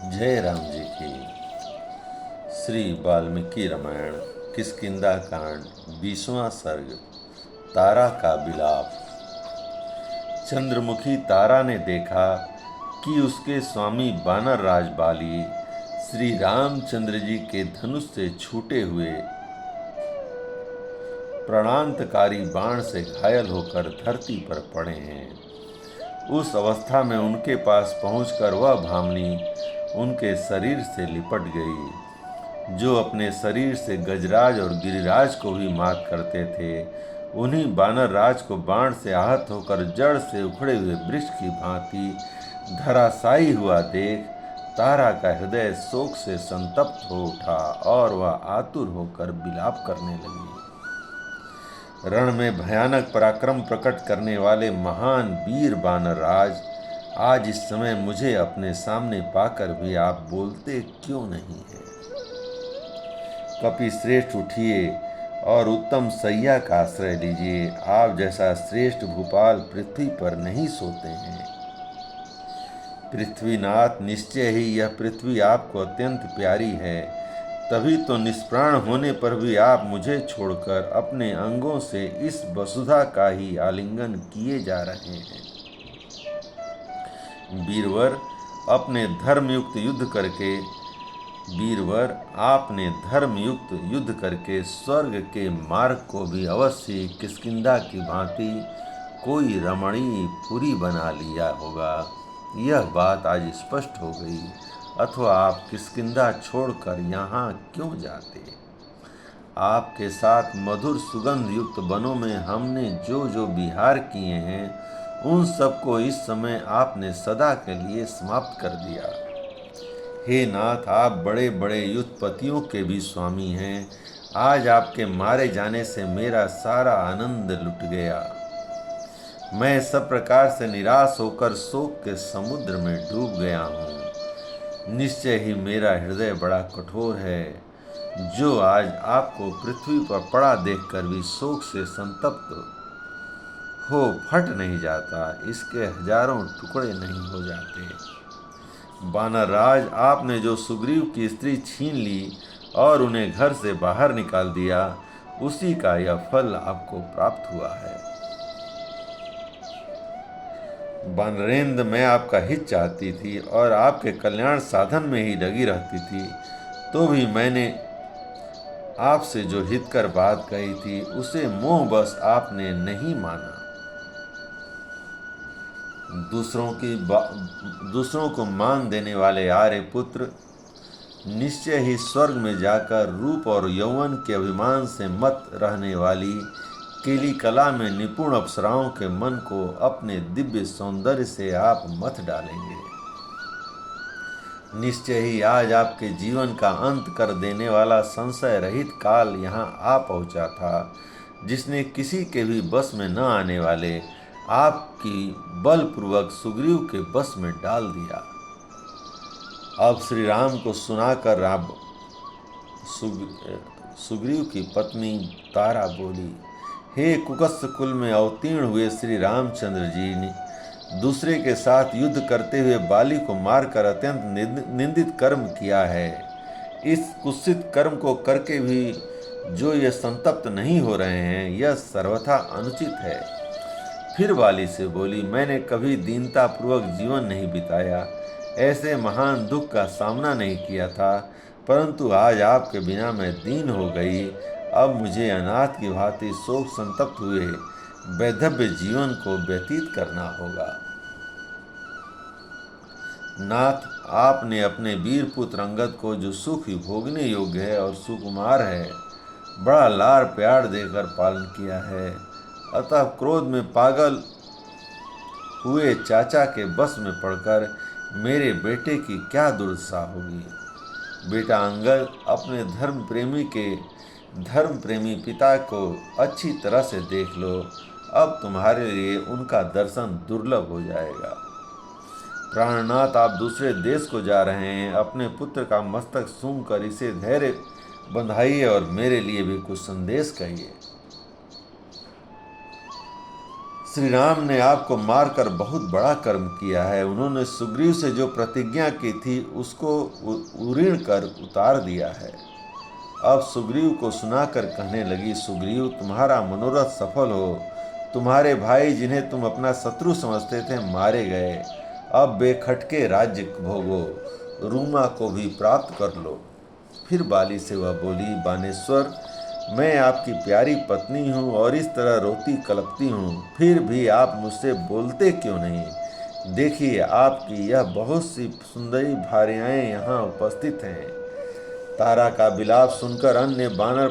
जय राम जी की। श्री वाल्मीकि रामायण किष्किंधा कांड 20वां सर्ग। तारा का विलाप। चंद्रमुखी तारा ने देखा कि उसके स्वामी वानर राज बाली श्री रामचंद्र जी के धनुष से छूटे हुए प्राणांतकारी बाण से घायल होकर धरती पर पड़े हैं। उस अवस्था में उनके पास पहुंचकर वह भामनी उनके शरीर से लिपट गई। जो अपने शरीर से गजराज और गिरिराज को भी मात करते थे, उन्हीं बानर राज को बाण से आहत होकर जड़ से उखड़े हुए वृक्ष की भांति धराशायी हुआ देख तारा का हृदय शोक से संतप्त हो उठा और वह आतुर होकर विलाप करने लगी। रण में भयानक पराक्रम प्रकट करने वाले महान वीर बानर राज, आज इस समय मुझे अपने सामने पाकर भी आप बोलते क्यों नहीं हैं? कपि श्रेष्ठ उठिए और उत्तम सैया का आश्रय लीजिए। आप जैसा श्रेष्ठ भूपाल पृथ्वी पर नहीं सोते हैं। पृथ्वीनाथ, निश्चय ही यह पृथ्वी आपको अत्यंत प्यारी है, तभी तो निष्प्राण होने पर भी आप मुझे छोड़कर अपने अंगों से इस वसुधा का ही आलिंगन किए जा रहे हैं। वीरवर, आपने धर्मयुक्त युद्ध करके स्वर्ग के मार्ग को भी अवश्य किष्किंधा की भांति कोई रमणीय पुरी बना लिया होगा। यह बात आज स्पष्ट हो गई। अथवा आप किष्किंधा छोड़कर यहाँ क्यों जाते? आपके साथ मधुर सुगंध युक्त वनों में हमने जो जो विहार किए हैं, उन सबको इस समय आपने सदा के लिए समाप्त कर दिया। हे नाथ, आप बड़े बड़े युद्धपतियों के भी स्वामी हैं। आज आपके मारे जाने से मेरा सारा आनंद लुट गया। मैं सब प्रकार से निराश होकर शोक के समुद्र में डूब गया हूँ। निश्चय ही मेरा हृदय बड़ा कठोर है, जो आज आपको पृथ्वी पर पड़ा देखकर भी शोक से संतप्त हो फट नहीं जाता, इसके हजारों टुकड़े नहीं हो जाते। वानर राज, आपने जो सुग्रीव की स्त्री छीन ली और उन्हें घर से बाहर निकाल दिया, उसी का यह फल आपको प्राप्त हुआ है। वानरेंद्र, मैं आपका हित चाहती थी और आपके कल्याण साधन में ही लगी रहती थी, तो भी मैंने आपसे जो हितकर बात कही थी, उसे मोहवश आपने नहीं माना। दूसरों को मान देने वाले आर्य पुत्र, निश्चय ही स्वर्ग में जाकर रूप और यौवन के अभिमान से मत रहने वाली केली कला में निपुण अप्सराओं के मन को अपने दिव्य सौंदर्य से आप मथ डालेंगे। निश्चय ही आज आपके जीवन का अंत कर देने वाला संशय रहित काल यहाँ आ पहुँचा था, जिसने किसी के भी बस में न आने वाले आपकी बलपूर्वक सुग्रीव के बस में डाल दिया। अब श्री राम को सुनाकर सुग्रीव की पत्नी तारा बोली, हे कुकस्य कुल में अवतीर्ण हुए श्री रामचंद्र जी ने दूसरे के साथ युद्ध करते हुए बाली को मारकर अत्यंत निंदित कर्म किया है। इस कुत्सित कर्म को करके भी जो ये संतप्त नहीं हो रहे हैं, यह सर्वथा अनुचित है। फिर बाली से बोली, मैंने कभी दीनतापूर्वक जीवन नहीं बिताया, ऐसे महान दुख का सामना नहीं किया था, परंतु आज आपके बिना मैं दीन हो गई। अब मुझे अनाथ की भांति शोक संतप्त हुए वैधव्य जीवन को व्यतीत करना होगा। नाथ, आपने अपने वीर पुत्र अंगद को, जो सुख भोगने योग्य है और सुकुमार है, बड़ा लाड़ प्यार देकर पालन किया है। अतः क्रोध में पागल हुए चाचा के बस में पड़कर मेरे बेटे की क्या दुर्दशा होगी। बेटा अंगद, अपने धर्म प्रेमी पिता को अच्छी तरह से देख लो। अब तुम्हारे लिए उनका दर्शन दुर्लभ हो जाएगा। प्राणनाथ, आप दूसरे देश को जा रहे हैं, अपने पुत्र का मस्तक सूंघकर इसे धैर्य बंधाइए और मेरे लिए भी कुछ संदेश कहिए। श्री राम ने आपको मारकर बहुत बड़ा कर्म किया है। उन्होंने सुग्रीव से जो प्रतिज्ञा की थी उसको उरीण कर उतार दिया है। अब सुग्रीव को सुनाकर कहने लगी, सुग्रीव तुम्हारा मनोरथ सफल हो। तुम्हारे भाई जिन्हें तुम अपना शत्रु समझते थे मारे गए। अब बेखटके राज्य भोगो, रूमा को भी प्राप्त कर लो। फिर बाली से वह बोली, बानेश्वर मैं आपकी प्यारी पत्नी हूँ और इस तरह रोती कलपती हूँ, फिर भी आप मुझसे बोलते क्यों नहीं? देखिए आपकी यह बहुत सी सुंदरी भार्याएं यहाँ उपस्थित हैं। तारा का विलाप सुनकर अन्य बानर